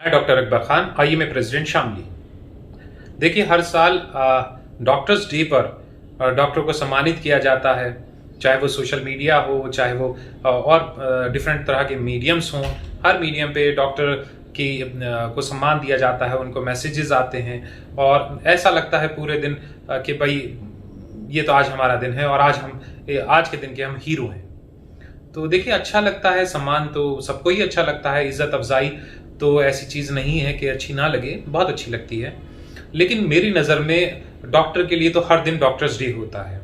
मैं doctor Akbar Khan, IMA president Shamli. देखिए, हर साल डॉक्टर्स डे पर डॉक्टर को सम्मानित किया जाता है, चाहे वो सोशल मीडिया हो, चाहे वो और डिफरेंट तरह के मीडियम्स हों। हर मीडियम पे डॉक्टर की को सम्मान दिया जाता है, उनको मैसेजेस आते हैं और ऐसा लगता है पूरे दिन कि भाई ये तो आज हमारा दिन है और आज के दिन के हम हीरो हैं। तो देखिए, अच्छा लगता है, सम्मान तो सबको ही अच्छा लगता है, इज्जत अफजाई तो ऐसी चीज़ नहीं है कि अच्छी ना लगे, बहुत अच्छी लगती है। लेकिन मेरी नज़र में डॉक्टर के लिए तो हर दिन डॉक्टर्स डे होता है।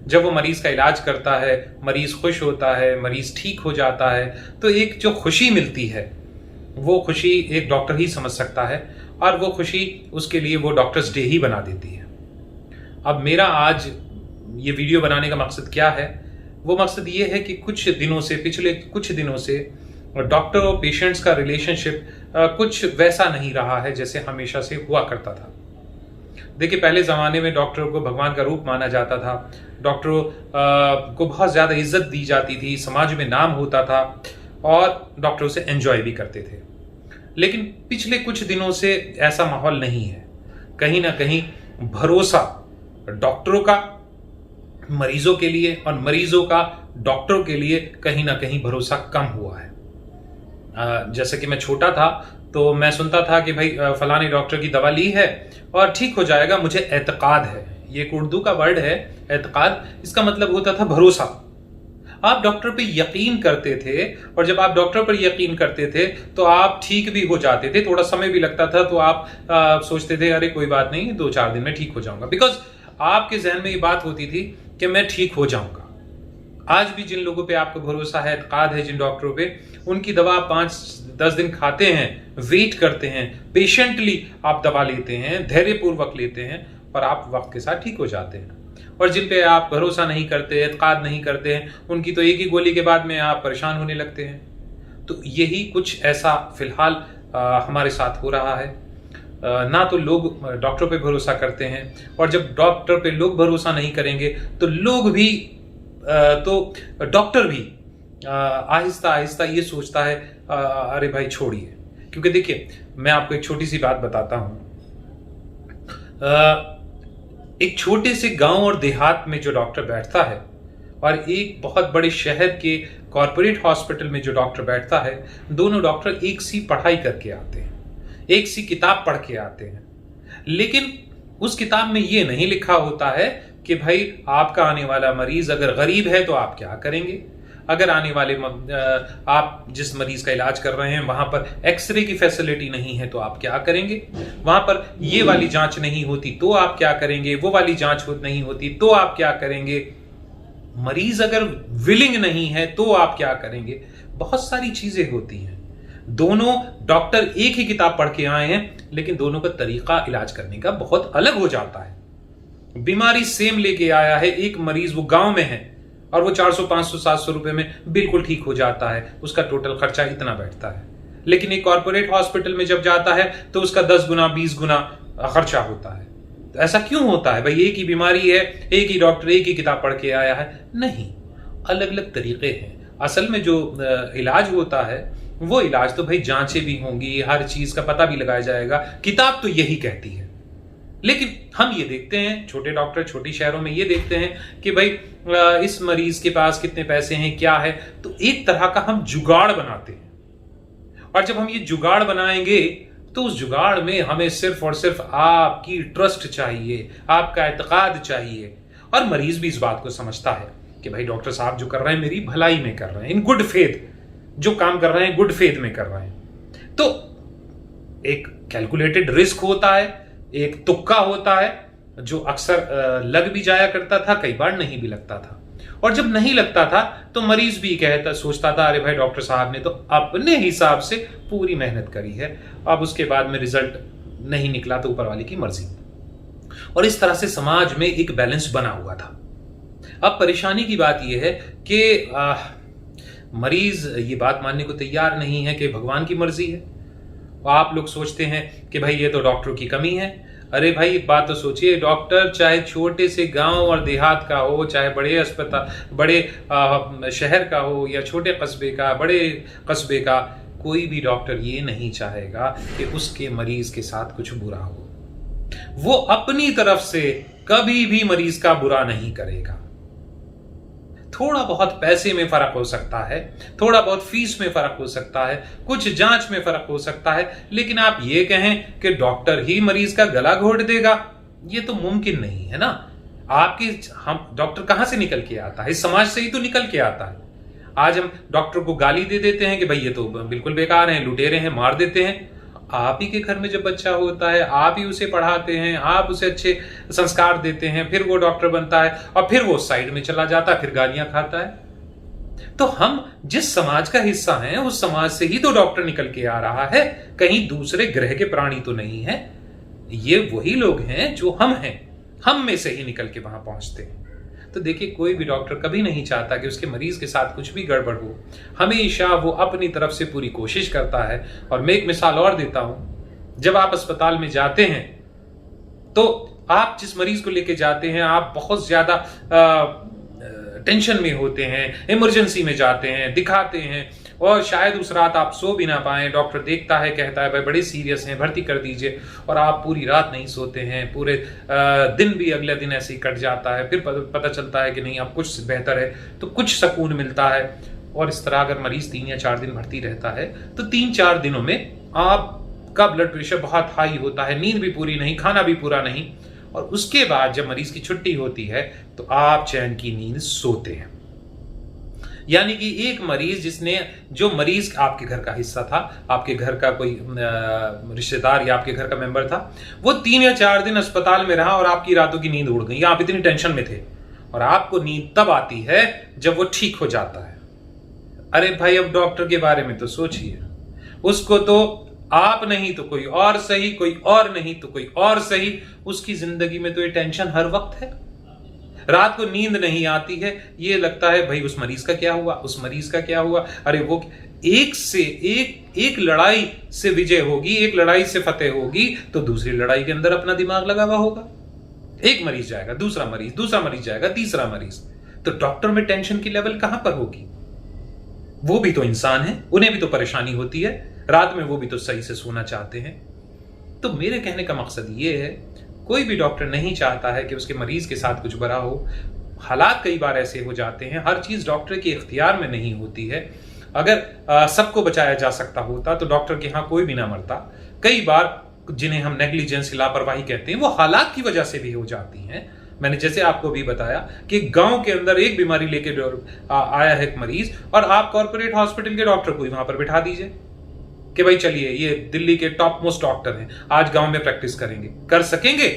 जब वो मरीज़ का इलाज करता है, मरीज़ खुश होता है, मरीज़ ठीक हो जाता है, तो एक जो खुशी मिलती है वो खुशी एक डॉक्टर ही समझ सकता है और वो खुशी उसके लिए वो डॉक्टर्स डे ही बना देती है। अब मेरा आज ये वीडियो बनाने का मकसद क्या है? वो मकसद ये है कि पिछले कुछ दिनों से डॉक्टर और पेशेंट्स का रिलेशनशिप कुछ वैसा नहीं रहा है जैसे हमेशा से हुआ करता था। देखिए, पहले ज़माने में डॉक्टरों को भगवान का रूप माना जाता था, डॉक्टरों को बहुत ज़्यादा इज्जत दी जाती थी, समाज में नाम होता था और डॉक्टर उसे एंजॉय भी करते थे। लेकिन पिछले कुछ दिनों से ऐसा माहौल नहीं है। कहीं ना कहीं भरोसा डॉक्टरों का मरीजों के लिए और मरीजों का डॉक्टरों के लिए कहीं ना कहीं भरोसा कम हुआ है। जैसे कि मैं छोटा था तो मैं सुनता था कि भाई फलाने डॉक्टर की दवा ली है और ठीक हो जाएगा, मुझे एतकाद है। ये एक उर्दू का वर्ड है, एतकाद। इसका मतलब होता था भरोसा। आप डॉक्टर पे यकीन करते थे और जब आप डॉक्टर पर यकीन करते थे तो आप ठीक भी हो जाते थे। थोड़ा समय भी लगता था तो आप सोचते थे अरे कोई बात नहीं, 2-4 दिन में ठीक हो जाऊंगा, बिकॉज आपके जहन में ये बात होती थी कि मैं ठीक हो जाऊंगा। आज भी जिन लोगों पे आपको भरोसा है, एतकाद है जिन डॉक्टरों पे, उनकी दवा 5-10 दिन खाते हैं, वेट करते हैं, पेशेंटली आप दवा लेते हैं, धैर्यपूर्वक लेते हैं और आप वक्त के साथ ठीक हो जाते हैं। और जिन पे आप भरोसा नहीं करते, एतकाद नहीं करते हैं, उनकी तो एक ही गोली के बाद में आप परेशान होने लगते हैं। तो यही कुछ ऐसा फिलहाल हमारे साथ हो रहा है। ना तो लोग डॉक्टर पे भरोसा करते हैं और जब डॉक्टर पे लोग भरोसा नहीं करेंगे तो डॉक्टर भी आहिस्ता आहिस्ता ये सोचता है अरे भाई छोड़िए। क्योंकि देखिए, मैं आपको एक छोटी सी बात बताता हूं। एक छोटे से गांव और देहात में जो डॉक्टर बैठता है और एक बहुत बड़े शहर के कॉर्पोरेट हॉस्पिटल में जो डॉक्टर बैठता है, दोनों डॉक्टर एक सी पढ़ाई करके आते हैं, एक सी किताब पढ़ के आते हैं। लेकिन उस किताब में ये नहीं लिखा होता है कि भाई आपका आने वाला मरीज अगर गरीब है तो आप क्या करेंगे, अगर आने वाले आप जिस मरीज का इलाज कर रहे हैं वहां पर एक्सरे की फैसिलिटी नहीं है तो आप क्या करेंगे, वहां पर ये वाली जांच नहीं होती तो आप क्या करेंगे, वो वाली जांच नहीं होती तो आप क्या करेंगे, मरीज अगर विलिंग नहीं है तो आप क्या करेंगे। बहुत सारी चीजें होती हैं। दोनों डॉक्टर एक ही किताब पढ़ के आए हैं लेकिन दोनों का तरीका इलाज करने का बहुत अलग हो जाता है। बीमारी सेम लेके आया है एक मरीज, वो गांव में है और वो 400, 500, 700 रुपए में बिल्कुल ठीक हो जाता है, उसका टोटल खर्चा इतना बैठता है। लेकिन एक कॉर्पोरेट हॉस्पिटल में जब जाता है तो उसका 10 गुना 20 गुना खर्चा होता है। तो ऐसा क्यों होता है? भाई एक ही बीमारी है, एक ही डॉक्टर एक ही किताब पढ़ के आया है? नहीं, अलग अलग तरीके हैं। असल में जो इलाज होता है वो इलाज तो भाई जांचें भी होंगी, हर चीज का पता भी लगाया जाएगा, किताब तो यही कहती है। लेकिन हम ये देखते हैं, छोटे डॉक्टर छोटी शहरों में ये देखते हैं कि भाई इस मरीज के पास कितने पैसे हैं, क्या है, तो एक तरह का हम जुगाड़ बनाते हैं। और जब हम ये जुगाड़ बनाएंगे तो उस जुगाड़ में हमें सिर्फ और सिर्फ आपकी ट्रस्ट चाहिए, आपका एतकाद चाहिए। और मरीज भी इस बात को समझता है कि भाई डॉक्टर साहब जो कर रहे हैं मेरी भलाई में कर रहे हैं, इन गुड फेथ जो काम कर रहे हैं गुड फेथ में कर रहे हैं। तो एक कैलकुलेटेड रिस्क होता है, एक तुक्का होता है जो अक्सर लग भी जाया करता था, कई बार नहीं भी लगता था। और जब नहीं लगता था तो मरीज भी सोचता था अरे भाई डॉक्टर साहब ने तो अपने हिसाब से पूरी मेहनत करी है, अब उसके बाद में रिजल्ट नहीं निकला तो ऊपर वाले की मर्जी। और इस तरह से समाज में एक बैलेंस बना हुआ था। अब परेशानी की बात यह है कि मरीज ये बात मानने को तैयार नहीं है कि भगवान की मर्जी है। आप लोग सोचते हैं कि भाई ये तो डॉक्टरों की कमी है। अरे भाई एक बात तो सोचिए, डॉक्टर चाहे छोटे से गांव और देहात का हो, चाहे बड़े अस्पताल, बड़े शहर का हो या छोटे कस्बे का, बड़े कस्बे का, कोई भी डॉक्टर ये नहीं चाहेगा कि उसके मरीज के साथ कुछ बुरा हो। वो अपनी तरफ से कभी भी मरीज का बुरा नहीं करेगा। थोड़ा बहुत पैसे में फर्क हो सकता है, थोड़ा बहुत फीस में फर्क हो सकता है, कुछ जांच में फर्क हो सकता है, लेकिन आप ये कहें कि डॉक्टर ही मरीज का गला घोट देगा, ये तो मुमकिन नहीं है ना। हम डॉक्टर कहां से निकल के आता है? इस समाज से ही तो निकल के आता है। आज हम डॉक्टर को गाली दे देते हैं कि भाई ये तो बिल्कुल बेकार हैं, लुटेरे हैं, मार देते हैं। आप ही के घर में जब बच्चा होता है, आप ही उसे पढ़ाते हैं, आप उसे अच्छे संस्कार देते हैं, फिर वो डॉक्टर बनता है और फिर वो साइड में चला जाता है, फिर गालियां खाता है। तो हम जिस समाज का हिस्सा हैं, उस समाज से ही तो डॉक्टर निकल के आ रहा है, कहीं दूसरे ग्रह के प्राणी तो नहीं है। ये वही लोग हैं जो हम हैं, हम में से ही निकल के वहां पहुंचते हैं। तो देखिए, कोई भी डॉक्टर कभी नहीं चाहता कि उसके मरीज के साथ कुछ भी गड़बड़ हो। हमेशा वो अपनी तरफ से पूरी कोशिश करता है। और मैं एक मिसाल और देता हूं, जब आप अस्पताल में जाते हैं तो आप जिस मरीज को लेके जाते हैं, आप बहुत ज्यादा टेंशन में होते हैं, इमरजेंसी में जाते हैं, दिखाते हैं, और शायद उस रात आप सो भी ना पाए। डॉक्टर देखता है, कहता है भाई बड़े सीरियस हैं, भर्ती कर दीजिए, और आप पूरी रात नहीं सोते हैं, पूरे दिन भी अगले दिन ऐसे ही कट जाता है। फिर पता चलता है कि नहीं, अब कुछ बेहतर है, तो कुछ सुकून मिलता है। और इस तरह अगर मरीज 3 या 4 दिन भर्ती रहता है तो 3-4 दिनों में आपका ब्लड प्रेशर बहुत हाई होता है, नींद भी पूरी नहीं, खाना भी पूरा नहीं, और उसके बाद जब मरीज की छुट्टी होती है तो आप चैन की नींद सोते हैं। यानी कि एक मरीज जो मरीज आपके घर का हिस्सा था, आपके घर का कोई रिश्तेदार या आपके घर का मेंबर था, वो 3 या 4 दिन अस्पताल में रहा और आपकी रातों की नींद उड़ गई। आप इतनी टेंशन में थे, और आपको नींद तब आती है जब वो ठीक हो जाता है। अरे भाई, अब डॉक्टर के बारे में तो सोचिए, उसको तो आप नहीं तो कोई और सही, कोई और नहीं तो कोई और सही, उसकी जिंदगी में तो ये टेंशन हर वक्त है। रात को नींद नहीं आती है, ये लगता है भाई उस मरीज का क्या हुआ, उस मरीज का क्या हुआ। अरे वो एक लड़ाई से विजय होगी, एक लड़ाई से फतेह होगी, तो दूसरी लड़ाई के अंदर अपना दिमाग लगा हुआ होगा। एक मरीज जाएगा, दूसरा मरीज जाएगा, तीसरा मरीज, तो डॉक्टर में टेंशन की लेवल कहां पर होगी? वो भी तो इंसान है, उन्हें भी तो परेशानी होती है, रात में वो भी तो सही से सोना चाहते हैं। तो मेरे कहने का मकसद ये है, कोई भी डॉक्टर नहीं चाहता है कि उसके मरीज के साथ कुछ बुरा हो। हालात कई बार ऐसे हो जाते हैं, हर चीज डॉक्टर के इख्तियार में नहीं होती है। अगर सबको बचाया जा सकता होता तो डॉक्टर के यहाँ कोई भी ना मरता। कई बार जिन्हें हम नेग्लिजेंस, लापरवाही कहते हैं, वो हालात की वजह से भी हो जाती हैं। मैंने जैसे आपको भी बताया कि गांव के अंदर एक बीमारी लेके आया है एक मरीज, और आप कॉर्पोरेट हॉस्पिटल के डॉक्टर को वहां पर बिठा दीजिए कि भाई चलिए, ये दिल्ली के टॉप मोस्ट डॉक्टर हैं, आज गांव में प्रैक्टिस करेंगे। कर सकेंगे?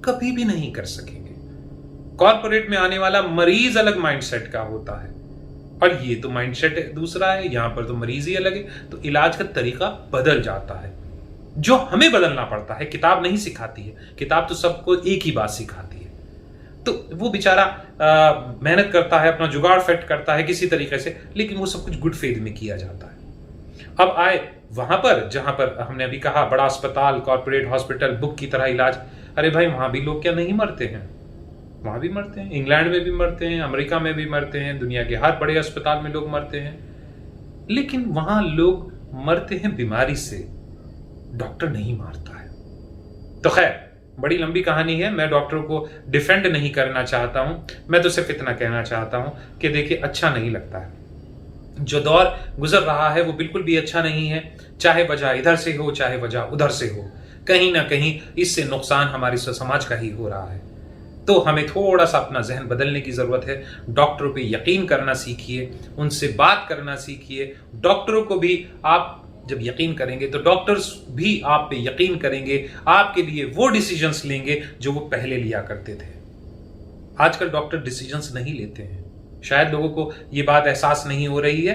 कभी भी नहीं कर सकेंगे। कॉर्पोरेट में आने वाला मरीज अलग माइंडसेट का होता है, और ये तो माइंडसेट दूसरा है, यहां पर तो मरीज ही अलग है। तो इलाज का तरीका बदल जाता है, जो हमें बदलना पड़ता है। किताब नहीं सिखाती है, किताब तो सबको एक ही बात सिखाती है। तो वो बेचारा मेहनत करता है, अपना जुगाड़ फिट करता है किसी तरीके से, लेकिन वो सब कुछ गुड फेथ में किया जाता है। अब आए वहां पर जहां पर हमने अभी कहा, बड़ा अस्पताल, कॉर्पोरेट हॉस्पिटल, बुक की तरह इलाज। अरे भाई, वहां भी लोग क्या नहीं मरते हैं? वहां भी मरते हैं, इंग्लैंड में भी मरते हैं, अमेरिका में भी मरते हैं, दुनिया के हर बड़े अस्पताल में लोग मरते हैं। लेकिन वहां लोग मरते हैं बीमारी से, डॉक्टर नहीं मारता है। तो खैर, बड़ी लंबी कहानी है, मैं डॉक्टरों को डिफेंड नहीं करना चाहता हूं, मैं तो सिर्फ इतना कहना चाहता हूं कि देखिए, अच्छा नहीं लगता है। जो दौर गुजर रहा है वो बिल्कुल भी अच्छा नहीं है, चाहे वजह इधर से हो, चाहे वजह उधर से हो। कहीं ना कहीं इससे नुकसान हमारे समाज का ही हो रहा है। तो हमें थोड़ा सा अपना जहन बदलने की जरूरत है। डॉक्टरों पे यकीन करना सीखिए, उनसे बात करना सीखिए। डॉक्टरों को भी आप जब यकीन करेंगे तो डॉक्टर्स भी आप पे यकीन करेंगे, आपके लिए वो डिसीजंस लेंगे जो वो पहले लिया करते थे। आजकल डॉक्टर डिसीजंस नहीं लेते हैं, शायद लोगों को ये बात एहसास नहीं हो रही है,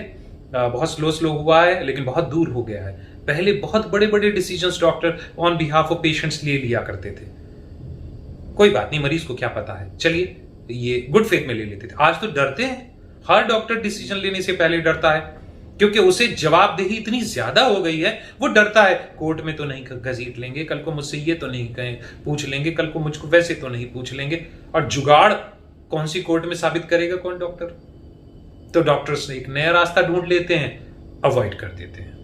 बहुत स्लो हुआ है, लेकिन बहुत दूर हो गया है। पहले बहुत बड़े बड़े decisions doctor on behalf of patients लिया करते थे। कोई बात नहीं, मरीज को क्या पता है, चलिए ये गुड फेथ में ले लेते थे। आज तो डरते हैं, हर डॉक्टर डिसीजन लेने से पहले डरता है, क्योंकि उसे जवाबदेही इतनी ज्यादा हो गई है। वो डरता है, कोर्ट में तो नहीं घसीट लेंगे, कल को मुझसे ये तो नहीं पूछ लेंगे, कल को मुझको वैसे तो नहीं पूछ लेंगे। और जुगाड़ कौन सी कोर्ट में साबित करेगा कौन डॉक्टर? तो डॉक्टर्स एक नया रास्ता ढूंढ लेते हैं, अवॉइड कर देते हैं।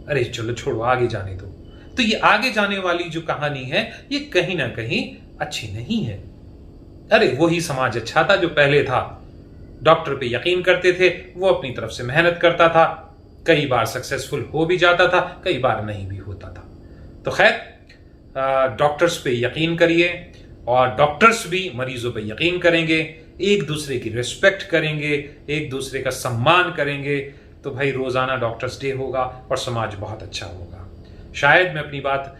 अरे चलो छोड़ो, आगे जाने दो। तो ये आगे जाने वाली जो कहानी है, ये कहीं ना कहीं अच्छी नहीं है। अरे वही समाज अच्छा था जो पहले था। डॉक्टर पे यकीन करते थे, वो अपनी तरफ से मेहनत करता था, कई बार सक्सेसफुल हो भी जाता था, कई बार नहीं भी होता था। तो खैर, डॉक्टर्स पे यकीन करिए और डॉक्टर्स भी मरीजों पे यकीन करेंगे, एक दूसरे की रिस्पेक्ट करेंगे, एक दूसरे का सम्मान करेंगे, तो भाई रोजाना डॉक्टर्स डे होगा और समाज बहुत अच्छा होगा। शायद मैं अपनी बात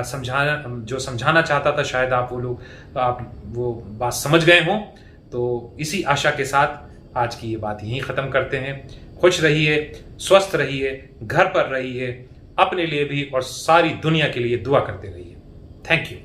समझाना चाहता था, शायद आप वो बात समझ गए हों। तो इसी आशा के साथ आज की ये बात यहीं ख़त्म करते हैं। खुश रहिए, स्वस्थ रहिए, घर पर रहिए, अपने लिए भी और सारी दुनिया के लिए दुआ करते रहिए। Thank you.